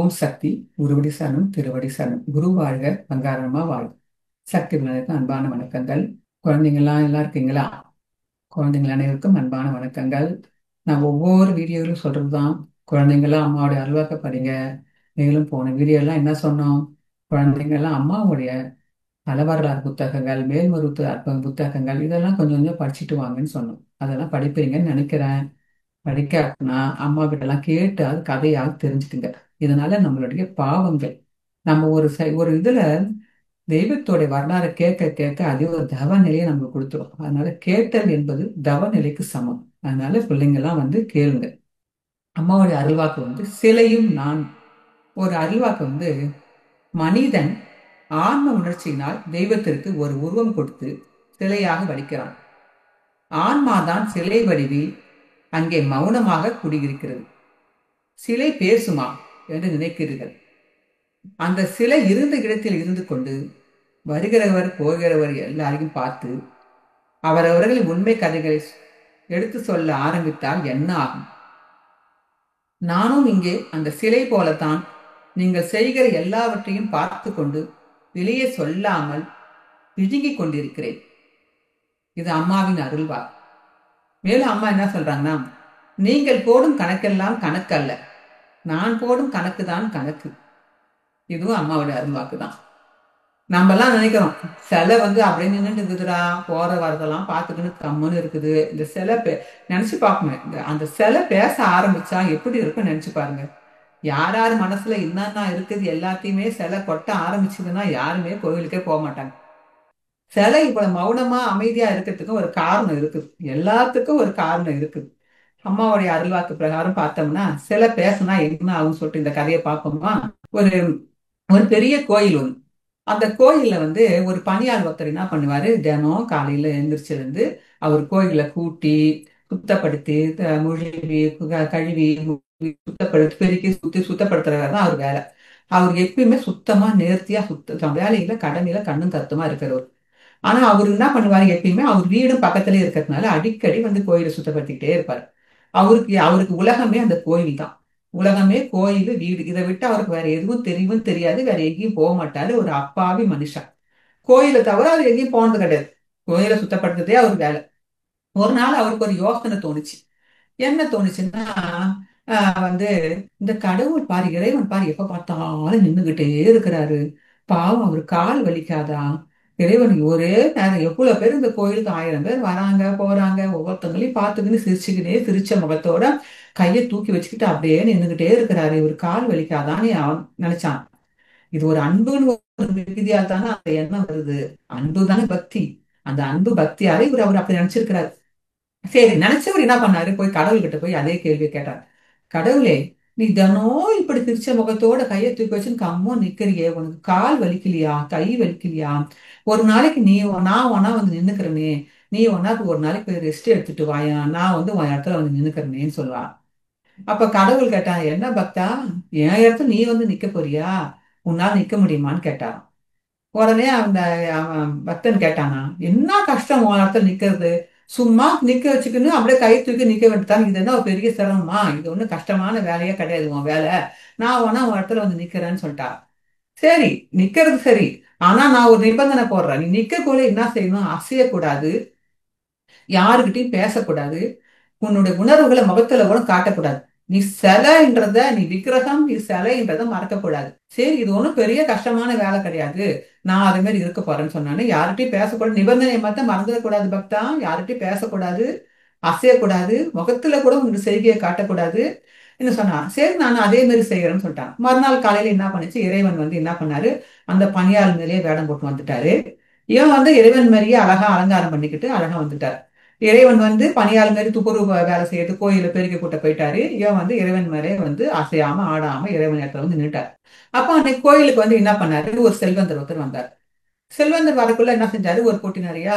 ஓம் சக்தி குருவடி சரணம் திருவடி சரணம் குரு வாழ்க பங்காரமா வாழ்க. சக்தி விநாயகருக்கு அன்பான வணக்கங்கள். குழந்தைங்களாம் எல்லாம் இருக்கீங்களா? குழந்தைங்கள் அனைவருக்கும் அன்பான வணக்கங்கள். நான் ஒவ்வொரு வீடியோவிலும் சொல்றதுதான், குழந்தைங்களாம் அம்மாவுடைய அல்வாக்க படிங்க. மேலும் போன வீடியோ எல்லாம் என்ன சொன்னோம்? குழந்தைங்கள்லாம் அம்மாவுடைய பலவரலாறு புத்தகங்கள், மேல்மருவத்து அற்புத புத்தகங்கள் இதெல்லாம் கொஞ்சம் கொஞ்சம் படிச்சுட்டு வாங்கன்னு சொன்னோம். அதெல்லாம் படிப்பீங்கன்னு நினைக்கிறேன். படிக்காட்டினா அம்மா கிட்ட எல்லாம் கேட்டு அது கதையாக தெரிஞ்சுக்குங்க. இதனால நம்மளுடைய பாவங்கள், நம்ம ஒரு இதுல தெய்வத்தோட வரலாறை கேட்க கேட்க அது ஒரு தவ நிலையை நமக்கு கொடுத்துரும். அதனால கேட்டல் என்பது தவ நிலைக்கு சமம். அதனால பிள்ளைங்க எல்லாம் கேளுங்க. அம்மாவுடைய அருள்வாக்கு சிலையும் நான். ஒரு அருள்வாக்கு மனிதன் ஆன்ம உணர்ச்சியினால் தெய்வத்திற்கு ஒரு உருவம் கொடுத்து சிலையாக வடிக்கிறான். ஆன்மாதான் சிலை வடிவில் அங்கே மௌனமாக குடியிருக்கிறது. சிலை பேசுமா என்று நினைக்கிறீர்கள்? அந்த சிலை இருந்த இடத்தில் இருந்து கொண்டு வருகிறவர் போகிறவர் எல்லாரையும் பார்த்து அவரவர்களின் உண்மை கதைகளை எடுத்து சொல்ல ஆரம்பித்தால் என்ன ஆகும்? நானும் இங்கே அந்த சிலை போலத்தான் நீங்கள் செய்கிற எல்லாவற்றையும் பார்த்து கொண்டு வெளியே சொல்லாமல் விழுங்கிக் கொண்டிருக்கிறேன். இது அம்மாவின் அருள்வா. மேலும் அம்மா என்ன சொல்றாங்கன்னா, நீங்கள் போடும் கணக்கெல்லாம் கணக்கு அல்ல, நான் போடும் கணக்கு தான் கணக்கு. இதுவும் அம்மாவுடைய அருள்வாக்கு தான். நம்ம எல்லாம் நினைக்கிறோம் சிலை அப்படியே நின்றுட்டு இருக்குதுடா, போற வரதெல்லாம் பார்த்துக்கின்னு கம்முன்னு இருக்குது. இந்த சிலை நினைச்சு பார்க்கணும். அந்த சிலை பேச ஆரம்பிச்சா எப்படி இருக்குன்னு நினைச்சு பாருங்க. யார் யார் மனசுல என்னென்ன இருக்குது எல்லாத்தையுமே சிலை கொட்ட ஆரம்பிச்சதுன்னா யாருமே கோவிலுக்கே போக மாட்டாங்க. சிலை இவ்வளவு மௌனமா அமைதியா இருக்கிறதுக்கும் ஒரு காரணம் இருக்குது. எல்லாத்துக்கும் ஒரு காரணம் இருக்குது. அம்மாவுடைய அருள்வாக்கு பிரகாரம் பார்த்தோம்னா சிலை பேசினா என்ன ஆகும்னு சொல்லிட்டு இந்த கதையை பார்ப்போமா. ஒரு ஒரு பெரிய கோயில் ஒன்று. அந்த கோயில்ல ஒரு பணியாளர் ஒருத்தர் என்ன பண்ணுவாரு, தினம் காலையில எழுந்திரிச்சு அவர் கோயில கூட்டி சுத்தப்படுத்தி மொழிவி கழுவி சுத்தப்படுத்தி பெருக்கி சுத்தப்படுத்துறவர் தான் அவர் வேலை. அவர் எப்பயுமே சுத்தமா நேர்த்தியா வேலையில கடமையில கண்ணும் கருத்துமா இருக்கிறவர். ஆனா அவர் என்ன பண்ணுவாரு, எப்பயுமே அவர் வீடும் பக்கத்திலே இருக்கிறதுனால அடிக்கடி கோயிலை சுத்தப்படுத்திக்கிட்டே இருப்பாரு. அவருக்கு அவருக்கு உலகமே அந்த கோயில் தான். உலகமே கோயில் வீடு, இதை விட்டு அவருக்கு வேற எதுவும் தெரியவும் தெரியாது. வேற எங்கேயும் போக மாட்டாரு. ஒரு அப்பாவி மனுஷன். கோயிலை தவிர அவர் எங்கேயும் போனது கிடையாது. கோயிலை சுத்தப்படுத்துறதே அவர் வேலை. ஒரு நாள் அவருக்கு ஒரு யோசனை தோணுச்சு. என்ன தோணுச்சுன்னா, வந்து இந்த கடவுள் பாரு, இறைவன் பாரு, எப்ப பார்த்தாலும் நின்றுகிட்டே இருக்கிறாரு. பாவம் அவர் கால் வலிக்காதா? இறைவன் ஒரே நேரம் எவ்வளவு பேர் இந்த கோயிலுக்கு 1000 பேர் வராங்க போறாங்க, ஒவ்வொருத்தங்களையும் பார்த்துக்கின்னு சிரிச்சுக்கிட்டே சிரிச்ச முகத்தோட கையை தூக்கி வச்சுக்கிட்டு அப்படியே நின்றுகிட்டே இருக்கிறாரு. இவர் கால் வலிக்காதான்னு அவன் நினைச்சான். இது ஒரு அன்புன்னு ஒரு மிகுதியால் தானே அந்த எண்ணம் வருது. அன்பு தானே பக்தி. அந்த அன்பு பக்தியாலே இவர் அவர் அப்படி நினைச்சிருக்கிறாரு. சரி, நினைச்சவர் என்ன பண்ணாரு, போய் கடவுள்கிட்ட போய் அதே கேள்வியை கேட்டார். கடவுளே, நீ தினம் இப்படி திருச்ச முகத்தோட கையை தூக்கி வச்சுன்னு கம்மோ நிக்கிறியே, உனக்கு கால் வலிக்கலையா, கை வலிக்கலையா? ஒரு நாளைக்கு நான் ஒன்னா நின்னுக்கிறனே, நீ ஒன்னாக்கு ஒரு நாளைக்கு போய் ரெஸ்ட் எடுத்துட்டு வாயா, நான் உன் இடத்துல நின்னுக்கிறனேன்னு சொல்லுவா. அப்ப கடவுள் கேட்டா, என்ன பக்தா, என் இடத்துல நீ நிக்க போறியா? உன்னால நிக்க முடியுமான்னு கேட்டான். உடனே அந்த அவன் பக்தன் கேட்டானா, என்ன கஷ்டம் உன் இடத்துல நிக்கிறது? சும்மா நிக்க வச்சுக்கின்னு அப்படியே கை தூக்கி நிக்க வேண்டியதான். இது என்ன ஒரு பெரிய சிரமமா? இது ஒண்ணும் கஷ்டமான வேலையே கிடையாது உன் வேலை. நான் வேணா உன் இடத்துல நிக்கிறேன்னு சொல்லிட்டா. சரி, நிக்கிறது சரி. ஆனா நான் ஒரு நிபந்தனை போடுறேன். நீ நிக்க கூட என்ன செய்யணும், அசையக்கூடாது, யாருக்கிட்டையும் பேசக்கூடாது, உன்னுடைய உணர்வுகளை முகத்துல கூட காட்டக்கூடாது. நீ சிலைன்றத, நீ விக்கிரகம், நீ சிலைன்றத மறக்கக்கூடாது. சரி, இது ஒண்ணும் பெரிய கஷ்டமான வேலை கிடையாது, நான் அதே மாதிரி இருக்க போறேன்னு சொன்னானே. யார்கிட்டயும் பேசக்கூடாது, நிபந்தனை மட்டும் மறந்துடக்கூடாது பக்தா. யார்கிட்டயும் பேசக்கூடாது, அசையக்கூடாது, முகத்துல கூட உனக்கு செய்கையை காட்டக்கூடாது என்ன சொன்னா. சரி, நான் அதே மாதிரி செய்யறேன்னு சொல்லிட்டான். மறுநாள் காலையில என்ன பண்ணுச்சு, இறைவன் என்ன பண்ணாரு, அந்த பணியாள் மேலேயே வேடம் போட்டு வந்துட்டாரு. இவன் இறைவன் மாதிரியே அழகா அலங்காரம் பண்ணிக்கிட்டு அழகா வந்துட்டார். இறைவன் பணியாள் மாதிரி துப்புரவு வேலை செய்யறது கோயில பெருக்கி கூட்ட போயிட்டாரு. இவன் இறைவன் மேலே அசையாம ஆடாம இறைவன் இடத்துல நின்னுட்டார். அப்ப அன்னைக்கு கோயிலுக்கு என்ன பண்ணாரு, ஒரு செல்வந்தர் ஒருத்தர் வந்தார். செல்வந்தர் வரக்குள்ள என்ன செஞ்சாரு, ஒரு பொட்டி நிறையா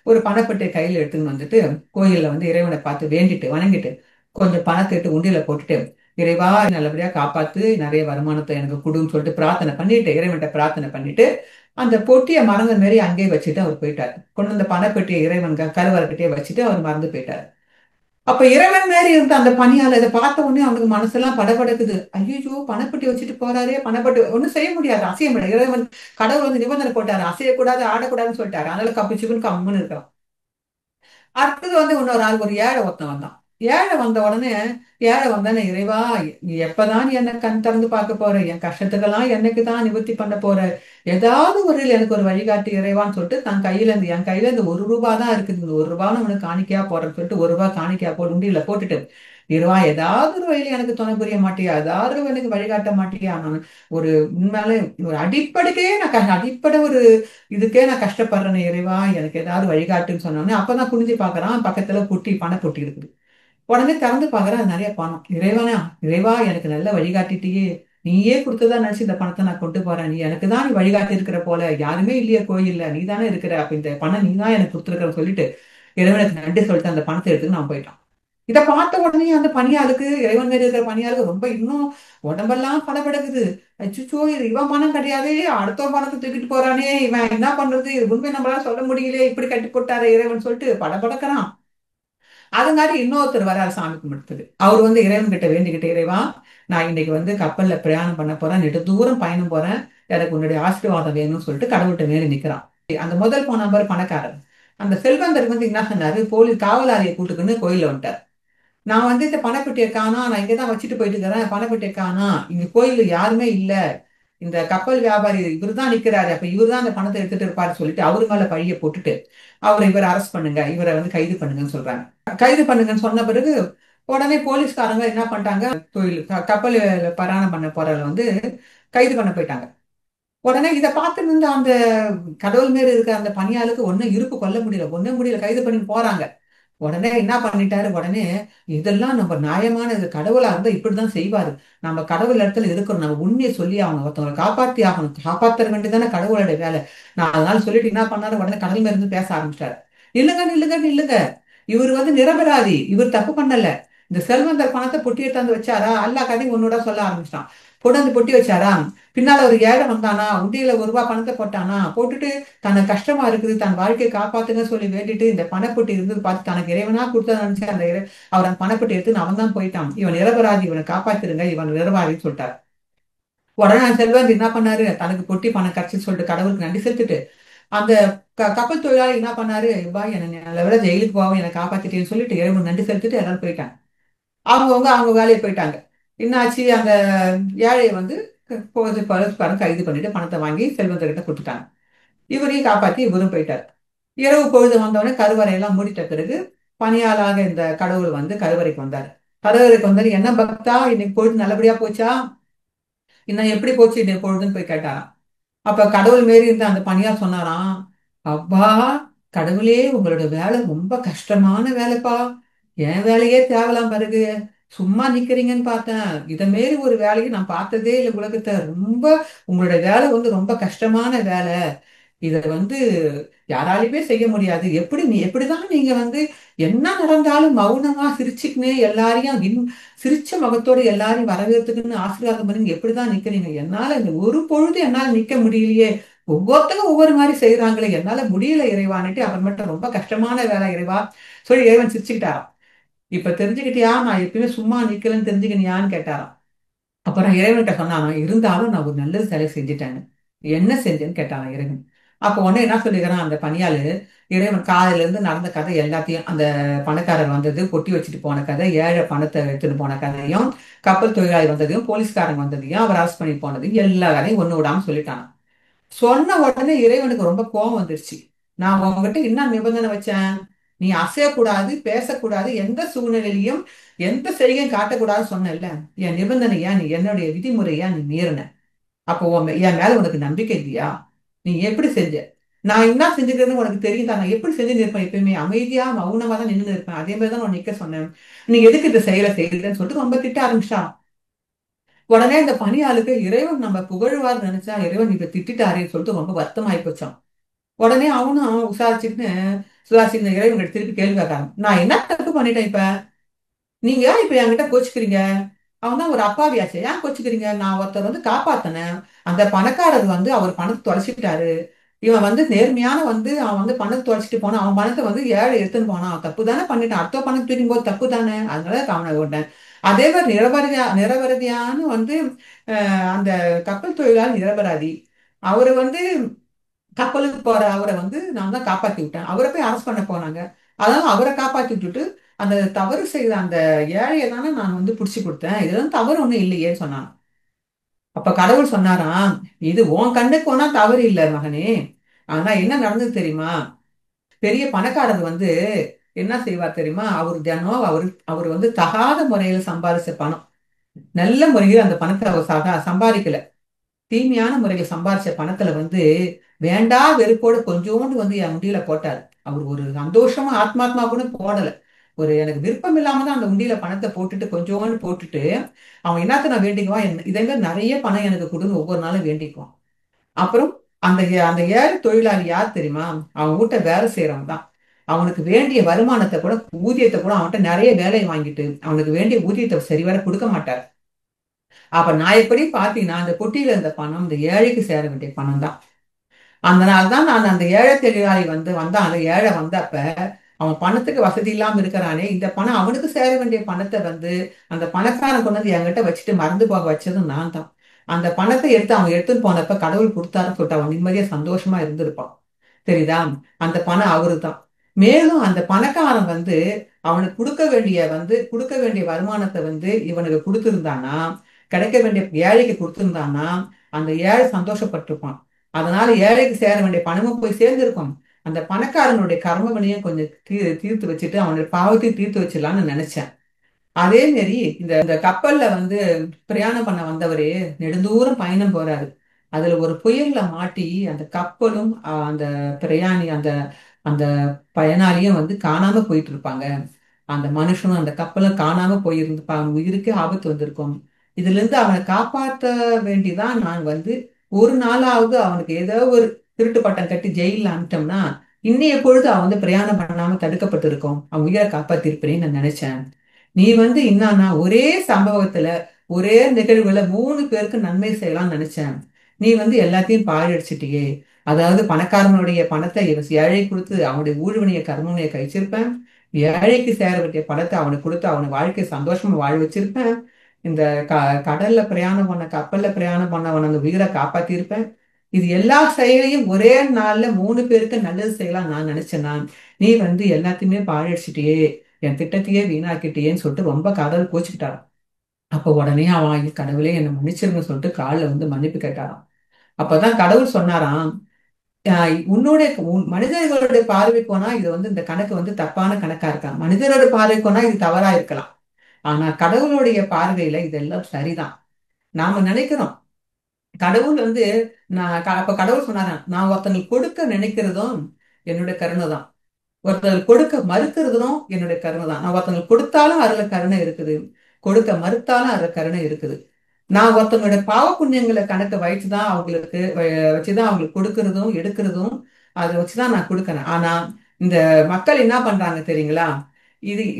ஒரு பணப்பெட்டியை கையில எடுத்துன்னு கோயில்ல இறைவனை பார்த்து வேண்டிட்டு வணங்கிட்டு கொஞ்சம் பணத்தை எடுத்து உண்டியில போட்டுட்டு, இறைவா நல்லபடியா காப்பாத்து, நிறைய வருமானத்தை எனக்கு கொடுன்னு சொல்லிட்டு பிரார்த்தனை பண்ணிட்டு, இறைவன்கிட்ட பிரார்த்தனை பண்ணிட்டு அந்த பொட்டியை மறந்த மாரி அங்கேயே வச்சுட்டு அவர் போயிட்டார். கொண்டு வந்த பணப்பெட்டியை இறைவன் கருவறைக்கிட்டே வச்சுட்டு அவர் மறந்து போயிட்டார். அப்ப இறைவன் மாரி இருந்த அந்த பணியாளர் இதை பார்த்த உடனே அவனுக்கு மனசெல்லாம் படபடக்குது. ஐயோ, பணப்பெட்டி வச்சுட்டு போறாரே, பணப்பெட்டி ஒண்ணும் செய்ய முடியாது, அசைய முடியாது. இறைவன் கடவுள் வந்து நிபந்தனை போட்டாரு, அசையக்கூடாது ஆடக்கூடாதுன்னு சொல்லிட்டாரு. அதனால கப்பிச்சுக்குன்னு கம்முன்னு இருக்கிறான். அடுத்தது வந்து இன்னொரு ஆள், ஒரு ஏழை ஒருத்தன் வந்தான். ஏழை வந்த உடனே, ஏழை வந்தானே, இறைவா நீ எப்பதான் நீ என்ன கண் திறந்து பார்க்க போற, என் கஷ்டத்துக்கெல்லாம் என்னைக்கு தான் நிவர்த்தி பண்ண போற, ஏதாவது ஒரு எனக்கு ஒரு வழிகாட்டு இறைவான்னு சொல்லிட்டு தன் கையில இருந்து, என் கையில இருந்து 1 ரூபா தான் இருக்குது, இந்த 1 ரூபான்னு உனக்கு காணிக்கையா போறேன்னு சொல்லிட்டு 1 ரூபா காணிக்கையா போட்டு உண்டியில போட்டுட்டு, இறைவா ஏதாவது ஒரு வழியில எனக்கு துணை புரிய மாட்டியா, ஏதாவது ஒரு எனக்கு வழிகாட்ட மாட்டியா, நான் ஒரு உண்மையாலே ஒரு அடிப்படைக்கே நான் அடிப்படை ஒரு இதுக்கே நான் கஷ்டப்படுறேனே இறைவா, எனக்கு ஏதாவது வழிகாட்டுன்னு சொன்னோன்னே அப்பதான் குனிஞ்சு பார்க்கறான், பக்கத்துல பொட்டி, பணப்பொட்டி இருக்குது. உடனே திறந்து பார்க்கறேன், அது நிறைய பணம். இறைவனா, இறைவா எனக்கு நல்ல வழிகாட்டிட்டியே, நீயே கொடுத்ததா நினைச்சு இந்த பணத்தை நான் கொண்டு போறேன், நீ எனக்கு தான் நீ வழிகாட்டி இருக்கிற போல, யாருமே இல்லையே கோயில்ல, நீ தானே இருக்கிற, அப்ப இந்த பணம் நீ தான் எனக்கு கொடுத்துருக்கன்னு சொல்லிட்டு இறைவனுக்கு நன்றி சொல்லிட்டு அந்த பணத்தை எடுத்துட்டு நான் போயிட்டான். இதை பார்த்த உடனே அந்த பணியாளுக்கு, இறைவன் மேல இருக்கிற பணியாளுக்கு ரொம்ப இன்னும் உடம்பெல்லாம் படபடக்குது. அச்சோ, இது இவன் பணம் கிடையாதே, அடுத்த பணத்தை தூக்கிட்டு போறானே, இவன் என்ன பண்றது, இது உண்மை நம்மளால சொல்ல முடியல, இப்படி கட்டி போட்டாரு இறைவன் சொல்லிட்டு படபடக்கிறான். அதனால இன்னொருத்தர் வராரு சாமி கும்பிடுறதுக்கு. அவர் வந்து இறைவன் கிட்ட வேண்டிக்கிட்டு, இறைவா நான் இன்னைக்கு வந்து கப்பல்ல பிரயாணம் பண்ண போறேன், நெடு தூரம் பயணம் போறேன், எனக்கு உன்னுடைய ஆசீர்வாதம் வேணும்னு சொல்லிட்டு கடவுள்கிட்ட வேண்டி நிக்கிறான். அந்த முதல் போன நபர் பணக்காரர். அந்த செல்வந்தர் வந்து என்ன சொன்னாரு, போலீஸ் காவலாளியை கூட்டுக்குன்னு கோயில்ல வந்துட்டார். நான் வந்து இந்த பணப்பெட்டியை காணோம், நான் இங்கதான் வச்சுட்டு போயிட்டு இருக்கிறேன், பணப்பெட்டியை காணோம், இங்க கோயில்ல யாருமே இல்ல, இந்த கப்பல் வியாபாரி இவர்தான் நிக்கிறாரு, அப்ப இவர்தான் அந்த பணத்தை எடுத்துட்டு இருப்பாரு சொல்லிட்டு அவரு மேல பழிய போட்டுட்டு இவரை அரெஸ்ட் பண்ணுங்க, இவரை வந்து கைது பண்ணுங்கன்னு சொல்றாங்க. கைது பண்ணுங்கன்னு சொன்ன பிறகு உடனே போலீஸ்காரங்க என்ன பண்ணிட்டாங்க, கப்பல் பிரயாணம் பண்ண போறவங்க வந்து கைது பண்ண போயிட்டாங்க. உடனே இதை பார்த்து இருந்த அந்த கடவுள் மேல இருக்க அந்த பணியாளுக்கு ஒன்னும் இருப்பு கொள்ள முடியல, ஒன்னும் முடியல, கைது பண்ணி போறாங்க. உடனே என்ன பண்ணிட்டாரு, உடனே இதெல்லாம் நம்ம நியாயமான இது, கடவுளா இருந்தா இப்படிதான் செய்வாரு, நம்ம கடவுள் இடத்துல இருக்கிறோம், நம்ம உண்மையை சொல்லி ஆகணும், ஒருத்தவங்களை காப்பாத்தி ஆகணும், காப்பாற்ற வேண்டியதானே கடவுளோட வேலை. நான் அதனால சொல்லிட்டு என்ன பண்ணாரு, உடனே கடல் மேல இருந்து பேச ஆரம்பிச்சிட்டாரு. நில்லுங்க நில்லுங்க நில்லுங்க, இவர் வந்து நிரபராதி, இவர் தப்பு பண்ணல, இந்த செல்வந்தர் பணத்தை பொட்டி எடுத்தாந்து வச்சாரா, அல்லா கதையும் ஒன்னோட சொல்ல ஆரம்பிச்சிட்டான். கொண்டாந்து பொட்டி வச்சாரா, பின்னால ஒரு ஏழை வந்தானா, உண்டியில 1 ரூபா பணத்தை போட்டானா, போட்டுட்டு தனக்கு கஷ்டமா இருக்குது, தன் வாழ்க்கையை காப்பாத்துங்க சொல்லி வேண்டிட்டு இந்த பணப்பெட்டி இருந்தது பார்த்து தனக்கு இறைவனா கொடுத்தா நினைச்சு அவர் அந்த பணப்பெட்டி எடுத்து அவன் தான் போயிட்டான், இவன் நிரபராதி, இவனை காப்பாத்திருங்க, இவன் நிரபராதின்னு சொல்லிட்டாரு. உடனே அந்த செல்வந்த் என்ன பண்ணாரு, தனக்கு பொட்டி பணம் கிடைச்சுன்னு சொல்லிட்டு கடவுளுக்கு நன்றி செலுத்திட்டு அந்த கப்பல் தொழிலாளி என்ன பண்ணாரு, பாய் என்ன நல்ல விட ஜெயிலுக்கு போவோம், என்னை காப்பாத்திட்டேன்னு சொல்லிட்டு இறைவன் நன்றி செலுத்திட்டு எல்லாரும் போயிட்டாங்க. அவங்கவுங்க அவங்க வேலையை போயிட்டாங்க. என்னாச்சு, அந்த ஏழையை வந்து பரஸ்பரம் கைது பண்ணிட்டு பணத்தை வாங்கி செல்வந்தர்கிட்ட கொடுத்துட்டாங்க. இவரையும் காப்பாத்தி இவரும் போயிட்டார். இரவு பொழுது வந்தவொடனே கருவறையெல்லாம் மூடிட்ட பிறகு பணியாளாக இந்த கடவுள் வந்து கருவறைக்கு வந்தார். கருவறைக்கு வந்தாரு, என்ன பக்தா இன்னைக்கு பொழுது நல்லபடியா போச்சா, இன்னும் எப்படி போச்சு இன்னைக்கு பொழுதுன்னு போய் கேட்டாராம். அப்ப கடவுள் மாரி இருந்த அந்த பணியார் சொன்னாராம், அப்பா கடவுளே, உங்களோட வேலை ரொம்ப கஷ்டமான வேலைப்பா, என் வேலையே தேவலாம் பிறகு, சும்மா நிக்கிறீங்கன்னு பார்த்தேன், இத மாரி ஒரு வேலையை நான் பார்த்ததே இல்லை உலகத்தை, ரொம்ப உங்களோட வேலை வந்து ரொம்ப கஷ்டமான வேலை, இத வந்து யாராலையுமே செய்ய முடியாது, எப்படி எப்படிதான் நீங்க வந்து என்ன நடந்தாலும் மௌனமா சிரிச்சுக்கின்னு எல்லாரையும் சிரிச்ச முகத்தோட எல்லாரையும் வரவேற்றுக்குன்னு ஆசீர்வாதம் பண்ணி எப்படிதான் நிக்கிறீங்க, என்னால இந்த ஒரு பொழுது என்னால நிக்க முடியலையே, ஒவ்வொருத்தரும் ஒவ்வொரு மாதிரி செய்யறாங்களே, என்னால முடியல இறைவான்னுட்டு அவர் மட்டும் ரொம்ப கஷ்டமான வேலை இறைவா சொல்லி இறைவன் சிரிச்சுக்கிட்டாராம். இப்ப தெரிஞ்சுக்கிட்டியா நான் எப்பயுமே சும்மா நிக்கலன்னு தெரிஞ்சுக்கினியான்னு கேட்டாராம். அப்புறம் இறைவன்கிட்ட சொன்னானா, இருந்தாலும் நான் ஒரு நல்ல சிலை செஞ்சுட்டேன்னு. என்ன செஞ்சேன்னு கேட்டானா இறைவன். அப்ப உடனே என்ன சொல்லிக்கிறான் அந்த பணியாளு, இறைவன் காலையில இருந்து நடந்த கதை எல்லாத்தையும், அந்த பணக்காரர் வந்தது, பொட்டி வச்சுட்டு போன கதை, ஏழை பணத்தை எடுத்துட்டு போன கதையும், கப்பல் தொழிலாளி வந்ததையும், போலீஸ்காரங்க வந்ததையும், அவர் அரெஸ்ட் பண்ணி போனதையும் எல்லா கதையும் ஒண்ணு விடாம சொல்லிட்டான். சொன்ன உடனே இறைவனுக்கு ரொம்ப கோபம் வந்துருச்சு. நான் உங்ககிட்ட என்ன நிபந்தனை வச்சேன், நீ அசையக்கூடாது, பேசக்கூடாது, எந்த சூழ்நிலையிலையும் எந்த செய்கையும் காட்டக்கூடாதுன்னு சொன்னேன்ல, என் நிபந்தனையா நீ, என்னுடைய விதிமுறையா நீ மீறின, அப்போ என் மேல உனக்கு நம்பிக்கை இல்லையா, நீ எப்படி செஞ்ச, நான் என்ன செஞ்சுக்கிறேன்னு உனக்கு தெரியும் தான், நான் எப்படி செஞ்சு நிற்பேன், எப்பயுமே அமைதியா மௌனமா தான் நின்று இருப்பேன், அதே மாதிரி தான் நான் நிக்க சொன்னேன், நீ எதுக்கு இந்த செயலை செய்யலன்னு சொல்லிட்டு ரொம்ப திட்ட ஆரம்பிச்சிட்டான். உடனே இந்த பணியாளுக்கு இறைவன் நம்ம புகழ்வார் நினைச்சா இறைவன் இதை திட்டாரேன்னு சொல்லிட்டு ரொம்ப வருத்தமாயி போச்சான். உடனே அவனும் விசாரிச்சுட்டு சுதாரிச்சு இறைவன் கிட்ட திருப்பி கேள்வி கேட்கறான், நான் என்ன தப்பு பண்ணிட்டேன் இப்ப, நீங்க ஏன் இப்ப என்கிட்ட கோச்சுக்கிறீங்க, அவன் தான் ஒரு அப்பாவியாச்சே, ஏன் கோச்சுக்கிறீங்க, நான் ஒருத்தர் வந்து காப்பாத்தினேன், அந்த பணக்காரர் வந்து அவர் பணத்தை தொலைச்சிட்டாரு, இவன் வந்து நேர்மையான வந்து அவன் வந்து பணத்தை தொலைச்சிட்டு போனான். அவன் பணத்தை வந்து ஏழை எடுத்துன்னு போனான். அவன் தப்பு தானே பண்ணிட்டான். அடுத்த பணம் தூக்கும் போது தப்பு தானே. அதனால அவனை விட்டேன். அதே மாதிரி நிரபராதியான வந்து அந்த கப்பல் தொழிலாளர் நிரபராதி. அவரு வந்து கப்பலுக்கு போற அவரை வந்து நான் தான் காப்பாத்தி விட்டேன். அவரை போய் அரெஸ்ட் பண்ண போனாங்க. அதனால அவரை காப்பாத்தி விட்டுட்டு அந்த தவறு செய்த அந்த ஏழையை தானே நான் வந்து புடிச்சு கொடுத்தேன். இதெல்லாம் தவறு ஒண்ணும் இல்லையேன்னு சொன்னான். அப்ப கடவுள் சொன்னாராம், இது உன் கண்ணுக்கு போனா தவறு இல்லை மகனே. ஆனா என்ன நடந்தது தெரியுமா? பெரிய பணக்காரர் வந்து என்ன செய்வார் தெரியுமா? அவர் தினம் அவர் வந்து தகாத முறையில சம்பாதிச்ச பணம். நல்ல முறையில் அந்த பணத்தை அவர் சம்பாதிக்கல. தீமையான முறையில சம்பாதிச்ச பணத்துல வந்து வேண்டா வெறுப்போட கொஞ்சோண்டு வந்து என் உண்டியல போட்டாரு. அவர் ஒரு சந்தோஷமா ஆத்மாத்மா கூட போடல. ஒரு எனக்கு விருப்பம் இல்லாம தான் அந்த உண்டியல பணத்தை போட்டுட்டு கொஞ்சோண்டு போட்டுட்டு அவன் என்னத்த நான் வேண்டிக்குவான், இதே மாதிரி நிறைய பணம் எனக்கு கொடுன்னு ஒவ்வொரு நாளும் வேண்டிக்குவான். அப்புறம் அந்த ஏழை தொழிலாளி யார் தெரியுமா? அவன் வீட்டை வேலை செய்யறவன் தான். அவனுக்கு வேண்டிய வருமானத்தை கூட ஊதியத்தை கூட அவன்கிட்ட நிறைய வேலையை வாங்கிட்டு அவனுக்கு வேண்டிய ஊதியத்தை சரிவர கொடுக்க மாட்டார். அப்ப நான் எப்படி பாத்தீங்கன்னா அந்த பொட்டியில இருந்த பணம் இந்த ஏழைக்கு சேர வேண்டிய பணம் தான். அதனால்தான் நான் அந்த ஏழை தொழிலாளி வந்து வந்தான். அந்த ஏழை வந்தப்ப அவன் பணத்துக்கு வசதி இல்லாம இருக்கிறானே, இந்த பணம் அவனுக்கு சேர வேண்டிய பணத்தை வந்து அந்த பணக்காரன் கொண்டு வந்து என்கிட்ட வச்சுட்டு மறந்து போக வச்சதும் நான் தான். அந்த பணத்தை எடுத்து அவன் எடுத்துன்னு போனப்ப கடவுள் கொடுத்தாருன்னு சொல்லிட்டு அவன் நிம்மதியா சந்தோஷமா இருந்திருப்பான். தெரியுதா? அந்த பணம் அவரு தான். மேலும் அந்த பணக்காரன் வந்து அவனுக்கு கொடுக்க வேண்டிய வருமானத்தை வந்து இவனுக்கு கொடுத்திருந்தானா, கிடைக்க வேண்டிய ஏழைக்கு கொடுத்திருந்தானா, அந்த ஏழை சந்தோஷப்பட்டிருப்பான். அதனால ஏழைக்கு சேர வேண்டிய பணமும் போய் சேர்ந்திருக்கும். அந்த பணக்காரனுடைய கர்ம வினையும் கொஞ்சம் தீர்த்து வச்சுட்டு அவனுடைய பாவத்தையும் தீர்த்து வச்சிடலாம்னு நினைச்சேன். அதே மாரி இந்த இந்த கப்பல்ல வந்து பிரயாணம் பண்ண வந்தவரே நெடுந்தூரம் பயணம் போறாரு. அதுல ஒரு புயல்ல மாட்டி அந்த கப்பலும் அந்த பிரயாணி அந்த அந்த பயனாளியும் வந்து காணாம போயிட்டு இருப்பாங்க. அந்த மனுஷனும் அந்த கப்பலும் காணாம போயிருந்து அவன் உயிருக்கு ஆபத்து வந்திருக்கும். இதுல இருந்து அவனை காப்பாற்ற வேண்டிதான் நான் வந்து ஒரு நாளாவது அவனுக்கு ஏதோ ஒரு திருட்டு பட்டம் கட்டி ஜெயில அனுப்பிட்டோம்னா இன்னைய பொழுது அவன் வந்து பிரயாணம் பண்ணாம தடுக்கப்பட்டு இருக்கும். அவன் உயிரை காப்பாத்திருப்பேன்னு நான் நினைச்சேன். நீ வந்து என்னன்னா ஒரே சம்பவத்துல ஒரே நிகழ்வுல 3 பேருக்கு நன்மை செய்யலாம்னு நினைச்சேன். நீ வந்து எல்லாத்தையும் பாழடிச்சிட்டியே. அதாவது பணக்காரனுடைய பணத்தை ஏழை கொடுத்து அவனுடைய ஊழ்வினைய கர்மவினைய கழிச்சிருப்பேன். ஏழைக்கு சேர வேண்டிய பணத்தை அவனுக்கு கொடுத்து அவனை வாழ்க்கை சந்தோஷமா வாழ வச்சிருப்பேன். இந்த க கடல்ல பிரயாணம் பண்ண கப்பல்ல பிரயாணம் பண்ணவன் அந்த உயிரை காப்பாத்திருப்பேன். இது எல்லா செயலையும் ஒரே நாள்ல 3 பேருக்கு நல்லது செய்யலாம் நான் நினைச்சேன். நீ வந்து எல்லாத்தையுமே பாழடிச்சிட்டியே, என் திட்டத்தையே வீணாக்கிட்டியேன்னு சொல்லிட்டு ரொம்ப கடவுள் கோச்சுக்கிட்டாராம். அப்ப உடனே அவன் "ஐயோ, கடவுளே என்னை மன்னிச்சிருங்க" சொல்லிட்டு காலில் வந்து மன்னிப்பு கேட்டாராம். அப்பதான் கடவுள் சொன்னாராம், மனிதர்களுடைய பார்வைக்கு போனா இது வந்து இந்த கணக்கு வந்து தப்பான கணக்கா இருக்கலாம். மனிதரோட பார்வைக்கு போனா இது தவறா இருக்கலாம். ஆனா கடவுளுடைய பார்வையில இதெல்லாம் சரிதான். நாம நினைக்கிறோம் கடவுள் வந்து அப்ப கடவுள் சொன்னாராம், நான் ஒருத்தங்களுக்கு கொடுக்க நினைக்கிறதும் என்னுடைய கருணை தான். ஒருத்தர் கொடுக்க மறுக்கிறதும் என்னுடைய கருணை தான். நான் ஒருத்தங்களுக்கு கொடுத்தாலும் அதுல கருணை இருக்குது, கொடுக்க மறுத்தாலும் அதுல கருணை இருக்குது. நான் ஒருத்தவங்களோட பாவ புண்ணியங்களை கணக்கு வச்சுதான் அவங்களுக்கு கொடுக்கறதும் எடுக்கிறதும் அதை வச்சுதான் நான் கொடுக்கறேன். ஆனா இந்த மக்கள் என்ன பண்றாங்க தெரியுங்களா?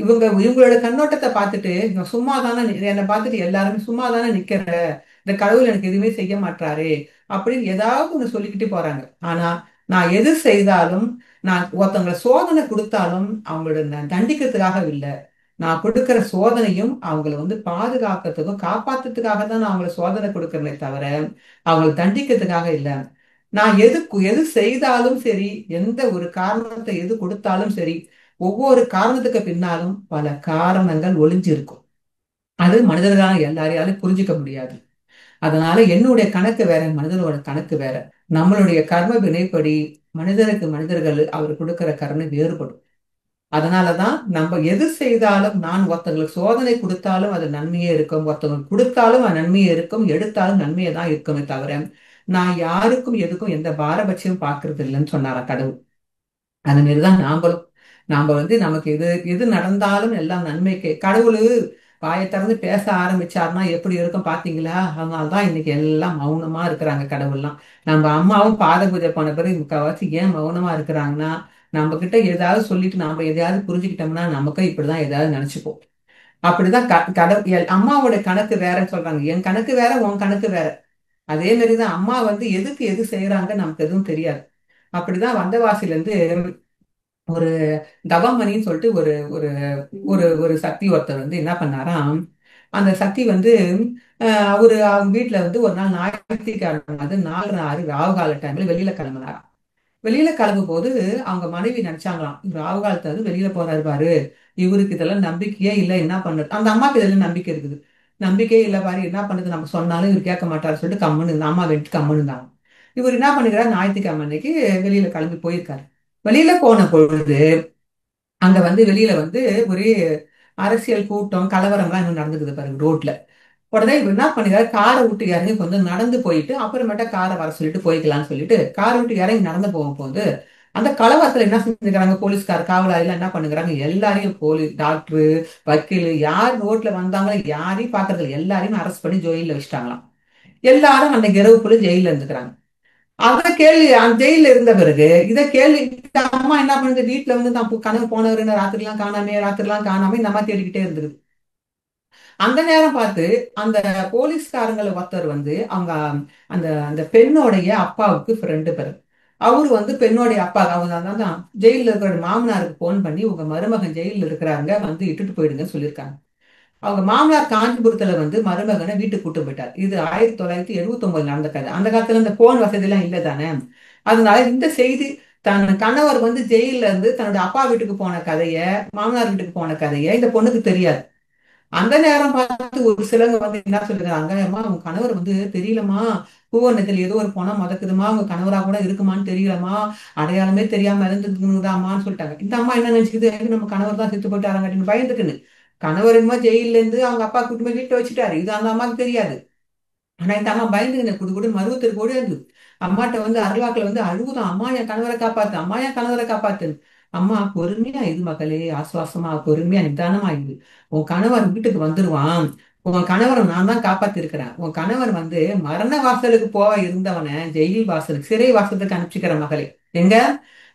இவங்களோட கண்ணோட்டத்தை பார்த்துட்டு இவன் சும்மா தானே என்னை பார்த்துட்டு எல்லாருமே சும்மா தானே நிக்கிற, இந்த கடவுள் எனக்கு எதுவுமே செய்ய மாட்டாரே அப்படின்னு ஏதாவது ஒண்ணு சொல்லிக்கிட்டு போறாங்க. ஆனா நான் எது செய்தாலும், நான் ஒருத்தவங்களை சோதனை கொடுத்தாலும் அவங்களோட நான் தண்டிக்கிறதுக்காக இல்லை. நான் கொடுக்கிற சோதனையும் அவங்கள வந்து பாதுகாக்கிறதுக்கும் காப்பாத்துறதுக்காக தான் நான் அவங்களை சோதனை கொடுக்கறனே தவிர அவங்களை தண்டிக்கிறதுக்காக இல்லை. நான் எது செய்தாலும் சரி, எந்த ஒரு காரணத்தை எது கொடுத்தாலும் சரி, ஒவ்வொரு காரணத்துக்கு பின்னாலும் பல காரணங்கள் ஒளிஞ்சு இருக்கும். அது மனிதர்களால எல்லாரையாலும் புரிஞ்சுக்க முடியாது. அதனால என்னுடைய கணக்கு வேற, மனிதனோட கணக்கு வேற. நம்மளுடைய கர்ம வினைப்படி மனிதருக்கு மனிதர்கள் அவர் கொடுக்கிற கருணை வேறுபடும். அதனாலதான் நம்ம எது செய்தாலும், நான் ஒருத்தங்களுக்கு சோதனை கொடுத்தாலும் அது நன்மையே இருக்கும், ஒருத்தவங்களுக்கு கொடுத்தாலும் அது நன்மையே இருக்கும், எடுத்தாலும் நன்மையை தான் இருக்குமே தவிர நான் யாருக்கும் எதுக்கும் எந்த பாரபட்சமும் பார்க்கறது இல்லைன்னு சொன்னாரா கடவுள். அது மாதிரிதான் நாம வந்து நமக்கு எது எது நடந்தாலும் எல்லாம் நன்மைக்கு. கடவுள் வாயை திறந்து பேச ஆரம்பிச்சாருன்னா எப்படி இருக்கும் பாத்தீங்களா? அதனாலதான் இன்னைக்கு எல்லாம் மௌனமா இருக்கிறாங்க கடவுள்லாம். நம்ம அம்மாவும் பாத பூஜை பண்ண பிறகு முக்கால்வாசி ஏன் மௌனமா இருக்கிறாங்கன்னா, நம்ம கிட்ட ஏதாவது சொல்லிட்டு நாம எதையாவது புரிஞ்சுக்கிட்டோம்னா நமக்கும் இப்படிதான் ஏதாவது நினைச்சுப்போம். அப்படிதான் அம்மாவோட கணக்கு வேறன்னு சொல்றாங்க. என் கணக்கு வேற, உன் கணக்கு வேற. அதே மாதிரிதான் அம்மா வந்து எதுக்கு எது செய்யறாங்க நமக்கு எதுவும் தெரியாது. அப்படிதான் வந்தவாசில இருந்து ஒரு தவமணின்னு சொல்லிட்டு ஒரு ஒரு ஒரு ஒரு சக்தி ஒருத்தர் வந்து என்ன பண்ணாராம். அந்த சக்தி வந்து அவரு அவங்க வீட்டுல வந்து ஒரு நாள் ஞாயிற்றுக்கிழமை வந்து 4:06 ராவு கால டைம்ல வெளியில கிளம்பினாராம். வெளியில கிளம்பும் போது அவங்க மனைவி நினைச்சாங்களாம், இவர் ராவு காலத்துல வந்து வெளியில போறாரு பாரு, இவருக்கு இதெல்லாம் நம்பிக்கையே இல்லை, என்ன பண்ணுறது. அந்த அம்மாக்கு இதெல்லாம் நம்பிக்கை இருக்குது. நம்பிக்கையே இல்லை பாரு, என்ன பண்ணுறது, நம்ம சொன்னாலும் இவர் கேட்க மாட்டாரு சொல்லிட்டு கம்முன்னு இந்த அம்மா வெட்டு கம்முன்னு இருந்தாங்க. இவர் என்ன பண்ணுகிறார், ஞாயிற்றுக்கிழமை அன்னைக்கு வெளியில கிளம்பி போயிருக்காரு. வெளியில போன பொழுது அங்க வந்து வெளியில வந்து ஒரே அரசியல் கூட்டம் கலவரம்லாம் இன்னும் நடந்துக்குது பாருங்க ரோட்ல. உடனே இவர் என்ன பண்ணுறாரு, காரை விட்டு இறங்கி கொஞ்சம் நடந்து போயிட்டு அப்புறமேட்டா காரை வர சொல்லிட்டு போய்க்கலாம்னு சொல்லிட்டு காரை விட்டு இறங்கி நடந்து போகும்போது அந்த கலவரத்துல என்ன செஞ்சுக்கிறாங்க, போலீஸ்கார் காவலாளி எல்லாம் என்ன பண்ணுகிறாங்க, எல்லாரையும் போலீஸ் டாக்டரு வக்கீல் யார் ரோட்ல வந்தாங்களோ யாரையும் பாக்குறது இல்ல, எல்லாரையும் அரெஸ்ட் பண்ணி ஜெயில வச்சுட்டாங்களாம். எல்லாரும் அன்னைக்கு இரவுக்குள்ள ஜெயில இருந்துக்கிறாங்க. அத கேள்வி அந்த ஜெயில இருந்த பிறகு இதை கேள்வி இந்த அம்மா என்ன பண்ணுது, வீட்டுல வந்து தான் கனவு போனவர் ராத்திரி எல்லாம் காணாமே, ராத்திரி எல்லாம் காணாம இந்த அம்மா தேடிக்கிட்டே இருந்தது. அந்த நேரம் பார்த்து அந்த போலீஸ்காரங்களை ஒருத்தர் வந்து அவங்க அந்த அந்த பெண்ணோடைய அப்பாவுக்கு ஃப்ரெண்டு பேரு. அவரு வந்து பெண்ணோடைய அப்பா அவங்க தான் ஜெயில இருக்கிற மாமனாருக்கு போன் பண்ணி உங்க மருமகன் ஜெயில இருக்கிறாங்க வந்து இட்டுட்டு போயிடுங்கன்னு சொல்லியிருக்காங்க. அவங்க மாமனார் காஞ்சிபுரத்துல வந்து மருமகனை வீட்டுக்கு கூட்டு போயிட்டார். இது 1979 நடந்த கதை. அந்த காலத்துல இந்த போன் வசதி எல்லாம் இல்லை தானே. அதனால இந்த செய்தி தன் கணவர் வந்து ஜெயில இருந்து தன்னோட அப்பா வீட்டுக்கு போன கதைய, மாமனார் வீட்டுக்கு போன கதைய இந்த பொண்ணுக்கு தெரியாது. அந்த நேரம் பார்த்து ஒரு சிலவங்க வந்து என்ன சொல்லுறாங்க, அம்மா உங்க கணவர் வந்து தெரியலமா, பூவனத்தில் ஏதோ ஒரு பணம் மதக்குதுமா, உங்க கணவரா கூட இருக்குமான்னு தெரியலமா, அடையாளமே தெரியாம இருந்துதாமான்னு சொல்லிட்டாங்க. இந்த அம்மா என்ன நினைச்சுக்குது, "ஐயோ, நம்ம கணவர் தான் செத்து போயிட்டாராங்க" அப்படின்னு பயந்துக்குன்னு கணவர் என்னமோ ஜெயில இருந்து அவங்க அப்பா கூட்டு போய் வீட்டை வச்சுட்டாரு. இது அந்த அம்மாவுக்கு தெரியாது. ஆனா இந்த அம்மா பயந்துங்க குடு குடு மருவத்தூர் கூட இருந்து அம்மாட்ட வந்து அருள்வாக்குல வந்து அழுகுதான், அம்மா என் கணவரை காப்பாத்து, அம்மா என் கணவரை காப்பாத்து. அம்மா பொறுமையா இது மகளே, ஆசுவாசமா பொறுமையா நிதானமா இது, உன் கணவர் வீட்டுக்கு வந்துருவான். உன் கணவரை நான் தான் காப்பாத்தி இருக்கிறேன். உன் கணவர் வந்து மரண வாசலுக்கு போக இருந்தவனை ஜெயில் வாசலுக்கு சிறை வாசலுக்கு அனுப்பிச்சுக்கிற மகளே. எங்க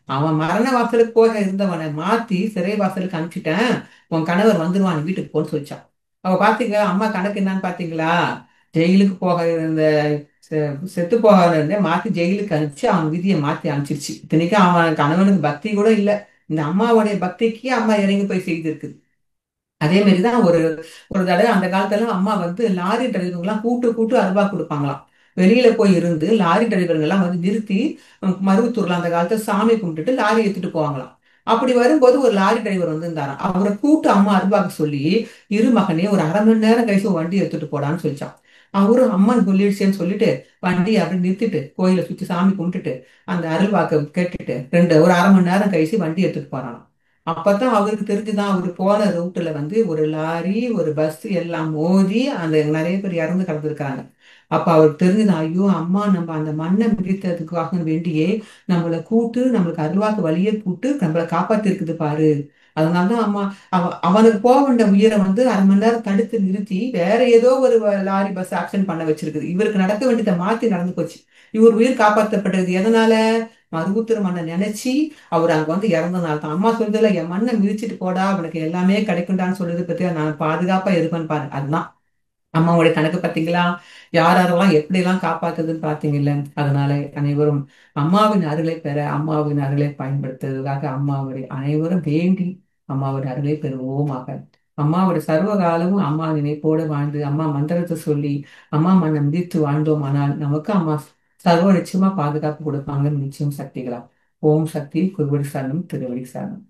அவன் மரண வாசலுக்கு போக இருந்தவனை மாத்தி சிறை வாசலுக்கு அனுப்பிச்சிட்டேன். உன் கணவர் வந்துருவான், நீ வீட்டுக்கு போன்னு சொல்லிச்சான். அவ பாத்தீங்களா அம்மா கணக்கு என்னன்னு பாத்தீங்களா, ஜெயிலுக்கு போக இருந்த செத்து போகாத மாத்தி ஜெயிலுக்கு அனுப்பிச்சு அவன் விதியை மாத்தி அனுப்பிச்சிருச்சு. இத்தனைக்கும் அவன் கணவனுக்கு பக்தி கூட இல்ல. இந்த அம்மாவுடைய பக்திக்கு அம்மா இறங்கி போய் செய்திருக்கு. அதே மாதிரிதான் ஒரு ஒரு தடவை அந்த காலத்துல அம்மா வந்து லாரி டிரைவருங்கெல்லாம் கூட்டு கூட்டு அல்வா கொடுப்பாங்களாம். வெளியில போய் இருந்து லாரி டிரைவருங்க எல்லாம் வந்து நிறுத்தி மருவத்தூர்ல அந்த காலத்துல சாமி கும்பிட்டுட்டு லாரி எடுத்துட்டு போவாங்களாம். அப்படி வரும்போது ஒரு லாரி டிரைவர் வந்து இருந்தாராம். அவரை கூட்டு அம்மா அருள்வாக்கு சொல்லி, இரு மகனே ஒரு அரை மணி நேரம் கழிச்சு உன் வண்டி எடுத்துட்டு போடான்னு சொல்லிச்சான். அவரும் அம்மன் சொல்லிடுச்சேன்னு சொல்லிட்டு வண்டியை அப்படி நிறுத்திட்டு கோயிலை சுத்தி சாமி கும்பிட்டுட்டு அந்த அருள்வாக்க கேட்டுட்டு ஒரு அரை மணி நேரம் கழிச்சு வண்டி எடுத்துட்டு போறானாம். அப்பதான் அவருக்கு தெரிஞ்சுதான் அவரு போன ரூட்ல வந்து ஒரு லாரி ஒரு பஸ் எல்லாம் மோதி அந்த நிறைய பேர் இறந்து கிடந்திருக்காங்க. அப்ப அவருக்கு தெரிஞ்சுதான், ஐயோ அம்மா நம்ம அந்த மண்ணை மிதித்ததுக்காக வேண்டியே நம்மளை கூட்டு நம்மளுக்கு அருள்வாக்கு வழியே கூட்டு நம்மளை காப்பாத்தி இருக்குது பாரு. அதனாலதான் அம்மா அவனுக்கு போக வேண்டிய உயிரை வந்து அரை மணி நேரம் தடுத்து நிறுத்தி வேற ஏதோ ஒரு லாரி பஸ் ஆக்சிடென்ட் பண்ண வச்சிருக்குது. இவருக்கு நடக்க வேண்டியதை மாத்தி நடந்து போச்சு. இவர் உயிர் காப்பாற்றப்பட்டது எதனால, மருவத்தூர் மண்ணை நினைச்சு அவர் அங்க வந்து இறந்தனால தான். அம்மா சொல்றதுல என் மண்ணை மிதிச்சிட்டு போடா உனக்கு எல்லாமே கிடைக்கும்டான்னு சொல்றது பத்தியா நான் பாதுகாப்பா இருப்பேன்னு பாரு. அதுதான் அம்மாவுடைய கணக்கு பார்த்தீங்களா, யார் யாரெல்லாம் எப்படி எல்லாம் காப்பாத்துதுன்னு பார்த்தீங்கல்ல. அதனால அனைவரும் அம்மாவின் அருளை பெற அம்மாவின் அருளை பயன்படுத்துவதற்காக அம்மாவுடைய அனைவரும் வேண்டி அம்மாவுடைய அருளை பெறுவோமாக. அம்மாவுடைய சர்வ காலமும் அம்மா நினைப்போடு வாழ்ந்து அம்மா மந்திரத்தை சொல்லி அம்மா மண்ணை மிதித்து வாழ்ந்தோமானால் நமக்கு அம்மா சர்வ நிச்சயமா பாதுகாப்பு கொடுப்பாங்கன்னு நிச்சயம் சக்திகளா. ஓம் சக்தி குருவடி சரணம் திருவடி சரணம்.